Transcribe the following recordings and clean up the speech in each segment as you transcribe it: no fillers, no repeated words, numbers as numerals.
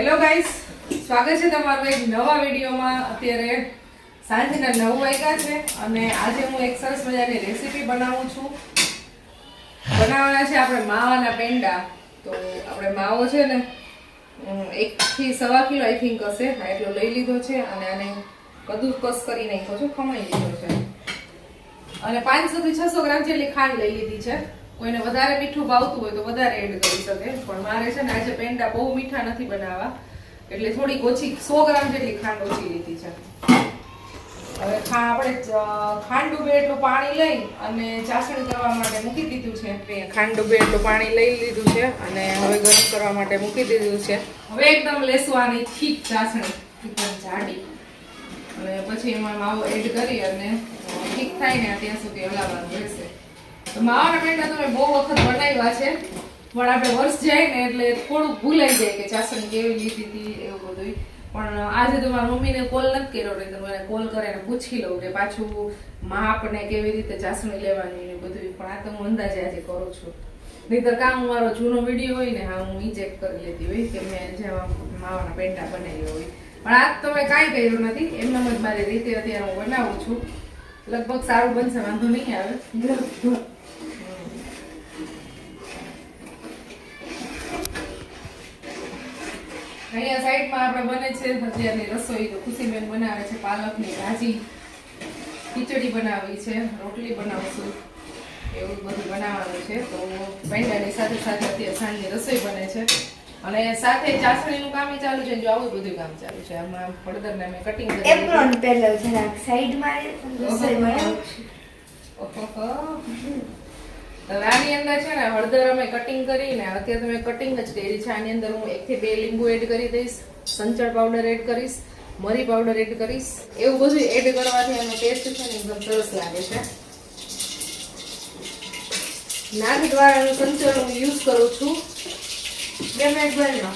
Hello guys, સ્વાગત છે તમારું એક નવા વિડીયોમાં। અત્યારે સાંજના 9 વાગ્યા છે અને આજે હું એક સરસ મજાની રેસીપી બનાવું છું। બનાવવાના છે આપણે માવાના પેંડા। તો આપણે માવો છે ને 1 થી 1.25 કિલો આઈ થિંક હશે, એટલો લઈ લીધો છે અને આને કદુકસ કરી નાખ્યો છે, ખમણી લીધો છે અને 500 થી 600 ગ્રામ જેટલી ખાંડ લઈ લીધી છે। કોઈને વધારે મીઠું ભાવતું હોય તો વધારે એડ કરી શકે, પણ મારે છે ને આજે પેંડા બહુ મીઠા નથી બનાવવા, એટલે થોડીક ઓછી 100 ગ્રામ જેટલી ખાંડ ઓછી લીધી છે। હવે આપણે ખાંડ ડૂબે એટલું પાણી લઈ અને ચાસણી કરવા માટે મૂકી દીધું છે। ખાંડ ડૂબે એટલું પાણી લઈ લીધું છે અને હવે ગરમ કરવા માટે મૂકી દીધું છે। હવે એકદમ લેસવાની ઠીક ચાસણી, એકદમ જાડી, અને પછી એમાં માવો એડ કરી અને ઠીક થાય ને ત્યાં સુધી હલાવવાનું રહેશે। તો માવાના પેંડા તમે બહુ વખત બનાવ્યા છે, પણ આપણે વર્ષ જાય ને એટલે થોડુંક ભૂલાઈ જાય કે ચાસણી કેવી લીધી હતી એવું બધું। પણ આજે તો મારા મમ્મીને કોલ નથી કર્યો, નહીં તો મને કોલ કરીને પૂછી લઉં કે પાછું માપ ને કેવી રીતે ચાસણી લેવાની ને બધું, પણ આ તો હું અંદાજે આજે કરું છું। નહીંતર કામ મારો જૂનો વિડીયો હોય ને, હા હું ઈ ચેક કરી લેતી હોય કે મેં જેમાં માવાના પેંડા બનાવ્યા હોય, પણ આજ તો મેં કાંઈ કર્યું નથી, એમનામ જ મારી રીતે અત્યારે હું બનાવું છું। લગભગ સારું બનશે, વાંધો નહીં આવે। અહીંયા સાઈડમાં આપણે બને છે અત્યારની રસોઈ, તો ખુશીબેન બનાવે છે પાલકની ભાજી, ખીચડી બનાવી છે, રોટલી બનાવશું, એવું બધું બનાવવાનું છે। તો પેંડાની સાથે સાથે અત્યારે સાંજની રસોઈ બને છે અને સાથે ચાસણીનું કામ ચાલુ છે, જો આવું બધું કામ ચાલુ છે। આમાં હળદરને મેં કટિંગ કરી એપ્રોન પહેલો જરાક સાઈડમાં રસોઈ બનાવું છું। ઓહો, આની અંદર છે ને હળદર અમે કટિંગ કરીને અત્યારે તો મેં કટિંગ જ કરી છે। આની અંદર હું 1 થી 2 લીંબુ એડ કરી દઈશ, સંચળ પાવડર એડ કરીશ, મરી પાવડર એડ કરીશ, એવું બધું એડ કરવાથી એનો ટેસ્ટ છે ને એકદમ સરસ લાગે છે। નાગ દ્વારાનું સંચળ હું યુઝ કરું છું। 2 મિનિટ બનો,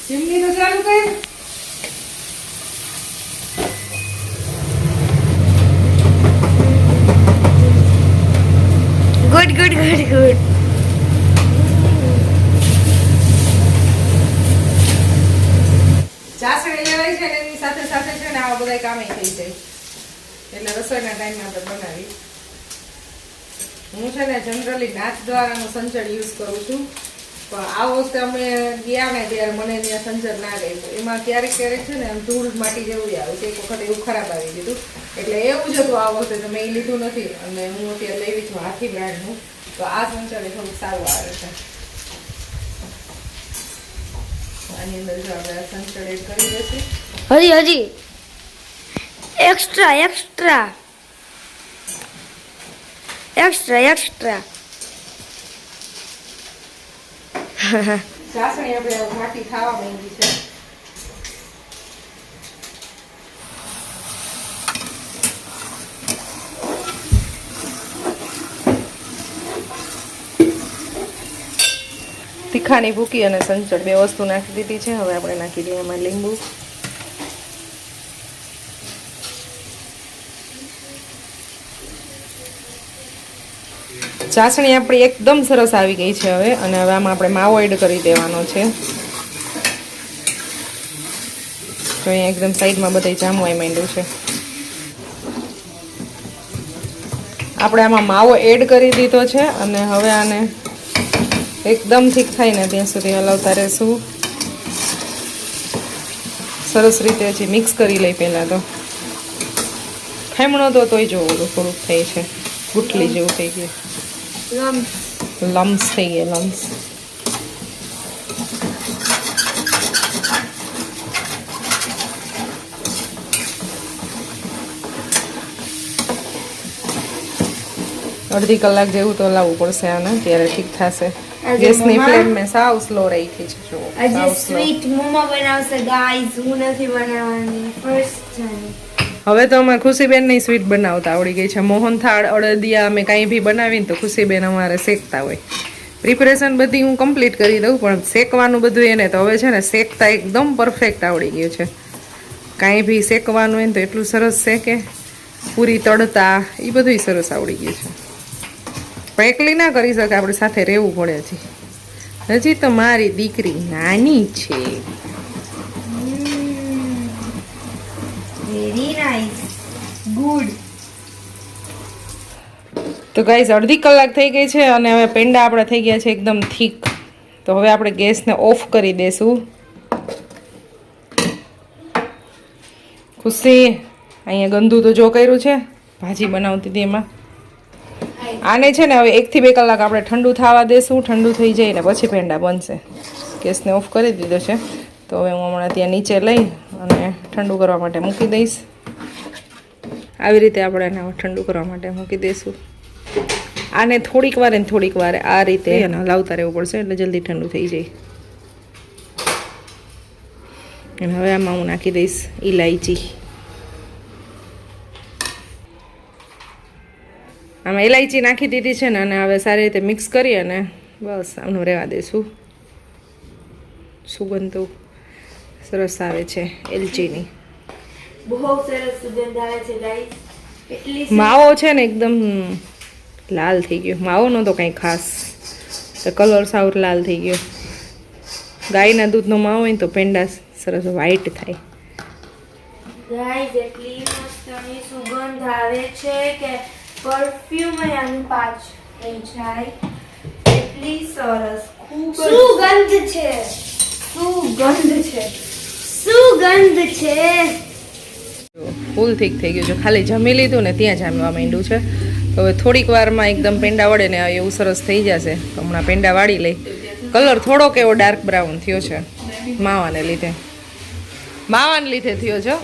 ચીમની તો ચાલુ કરી। Good good good good. ચાસણી લેવાય છે ને એની સાથે સાથે છે ને આવા બધા કામે થઈ જાય, એટલે રસોઈના ટાઈમે આપણે બનાવી। હું છે ને જનરલી નાથ દ્વારાનું સંચળ યુઝ કરું છું, પણ આ વખતે અમે ગયા ને ત્યારે મને ત્યાં સંચળ ના ગયું, એમાં ક્યારેક ક્યારેક છે ને આમ ધૂળ માટી જેવું આવે છે, એક વખત એવું ખરાબ આવી ગયું, એટલે એવું જ હતું આ વખતે, તો મેં એ લીધું નથી અને હું અત્યારે લેવી છું હાથી બ્રાન્ડનું। તો આ સંચળ થોડુંક સારું આવે છે। આની અંદર જો આપણે સંચળ એડ કરી દઈશું। હજી એક્સ્ટ્રા એક્સ્ટ્રા એક્સ્ટ્રા એક્સ્ટ્રા। ચાસણી આપણે ઘાટી ખાવા માંગી છે। તીખાની ભૂકી અને સંચળ 2 વસ્તુ નાખી દીધી છે। હવે આપણે નાખી દઈએ એમાં લીંબુ, ચાસણી આપણી એકદમ સરસ આવી ગઈ છે હવે, અને હવે આમાં આપણે માવો એડ કરી દેવાનો છે। તો અહીંયા એકદમ સાઈડમાં બધે જામવા માંડ્યું છે। આપણે આમાં માવો એડ કરી દીધો છે અને હવે આને એકદમ ઠીક થાય ને ત્યાં સુધી હલાવતા રહેશું। સરસ રીતે હજી મિક્સ કરી લઈ પહેલાં તો, ખેમણો તો તોય જોવું થોડુંક થાય છે, ગુટલી જેવું થઈ ગયું, લમ્સ થઈ ગયા, લમ્સ। અડધી કલાક જેવું તો હલાવવું પડશે આને, ત્યારે ઠીક થશે। ગેસની ફ્લેમ મેં સાવ સ્લો રાખી છે, જો આજે સ્વીટ મમ્મા બનાવશે ગાઈસ, હું નથી બનાવવાની, ફર્સ્ટ ટાઈમ। હવે તો અમે ખુશીબેનની સ્વીટ બનાવતા આવડી ગઈ છે। મોહનથાળ, અડદિયા, અમે કાંઈ બી બનાવીને તો ખુશીબેન અમારે શેકતા હોય। પ્રિપરેશન બધી હું કમ્પ્લીટ કરી દઉં, પણ શેકવાનું બધું એને તો હવે છે ને શેકતા એકદમ પરફેક્ટ આવડી ગયું છે। કાંઈ બી શેકવાનું હોય ને તો એટલું સરસ શેકે, પૂરી તળતા એ બધું સરસ આવડી ગયું છે। પણ એકલી ના કરી શકે, આપણે સાથે રહેવું પડે છે। હજી તો મારી દીકરી નાની છે. Very nice, good. તો ગાઈઝ અડધી કલાક થઈ ગઈ છે અને હવે પેંડા આપણા થઈ ગયા છે એકદમ થીક. તો હવે આપણે ગેસને ઓફ કરી દેશું. ખુશી અહીંયા ગંદુ તો જો કર્યું છે, ભાજી બનાવતી હતી એમાં. આને છે ને હવે 1 થી 2 કલાક આપણે ઠંડુ થવા દેશું. ઠંડુ થઈ જાય ને પછી પેંડા બનશે. ગેસને ઓફ કરી દીધો છે. તો હવે હું હમણાં ત્યાં નીચે લઈ અને ઠંડુ કરવા માટે મૂકી દઈશ. આવી રીતે આપણે એને ઠંડુ કરવા માટે મૂકી દઈશું. આને થોડીક વાર ને થોડીક વાર આ રીતે હલાવતા રહેવું પડશે એટલે જલ્દી ઠંડુ થઈ જાય. અને હવે આમાં હું નાખી દઈશ ઇલાયચી. આમાં ઇલાયચી નાખી દીધી છે ને અને હવે સારી રીતે મિક્સ કરી અને બસ આનું રહેવા દઈશું. સુગંધ તો સરસ આવે છે એલચીની. બહુ સરસ સુગંધ આવે છે ગાઈસ. એટલી માવો છે ને એકદમ લાલ થઈ ગયો. માવો નહોતો કંઈ ખાસ, તો કલર સાવ લાલ થઈ ગયો. ગાયના દૂધનો માવો હોય ને તો પેંડા સરસ વ્હાઈટ થાય. ગાઈસ એટલી મસ્તની સુગંધ આવે છે કે પરફ્યુમ આની પાછ થઈ જાય. એટલી સરસ સુગંધ છે, સુગંધ છે, સુગંધ છે. ફૂલ ઠીક થઈ ગયું છે. ખાલી જમી લીધું ને ત્યાં જામવા માંડ્યું છે. તો હવે થોડીક વારમાં એકદમ પેંડા વળે ને એવું સરસ થઈ જશે. તો હમણાં પેંડા વાળી લઈ. કલર થોડોક એવો ડાર્ક બ્રાઉન થયો છે માવાને લીધે. માવાને લીધે થયો છે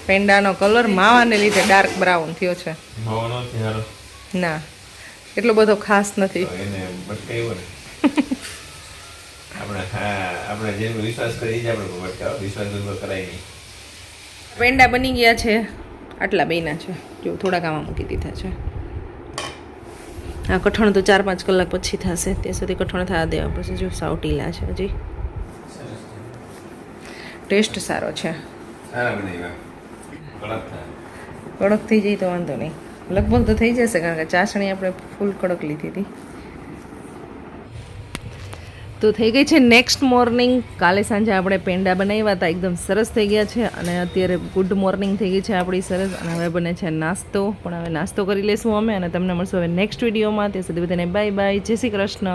પેંડાનો કલર. માવાને લીધે ડાર્ક બ્રાઉન થયો છે. ના એટલો બધો ખાસ નથી. પેંડા બની ગયા છે. આટલા બેના છે જો, થોડાક આમાં મૂકી દીધા છે. આ કઠણ તો 4-5 કલાક પછી થશે. ત્યાં સુધી કઠણ થવા દેવા પછી જો સાવ ઢીલા છે હજી. ટેસ્ટ સારો છે. કડક થઈ જાય તો વાંધો નહીં. લગભગ તો થઈ જશે કારણ કે ચાસણી આપણે ફૂલ કડક લીધી હતી. તો થઈ ગઈ છે નેક્સ્ટ મોર્નિંગ. કાલે સાંજે આપણે પેંડા બનાવ્યા હતા, એકદમ સરસ થઈ ગયા છે. અને અત્યારે ગુડ મોર્નિંગ થઈ ગઈ છે આપણી સરસ. અને હવે બને છે નાસ્તો. પણ હવે નાસ્તો કરી લઈશું અમે અને તમને મળશું હવે નેક્સ્ટ વિડીયોમાં. ત્યાં સુધી બધાને બાય બાય, જય શ્રી કૃષ્ણ.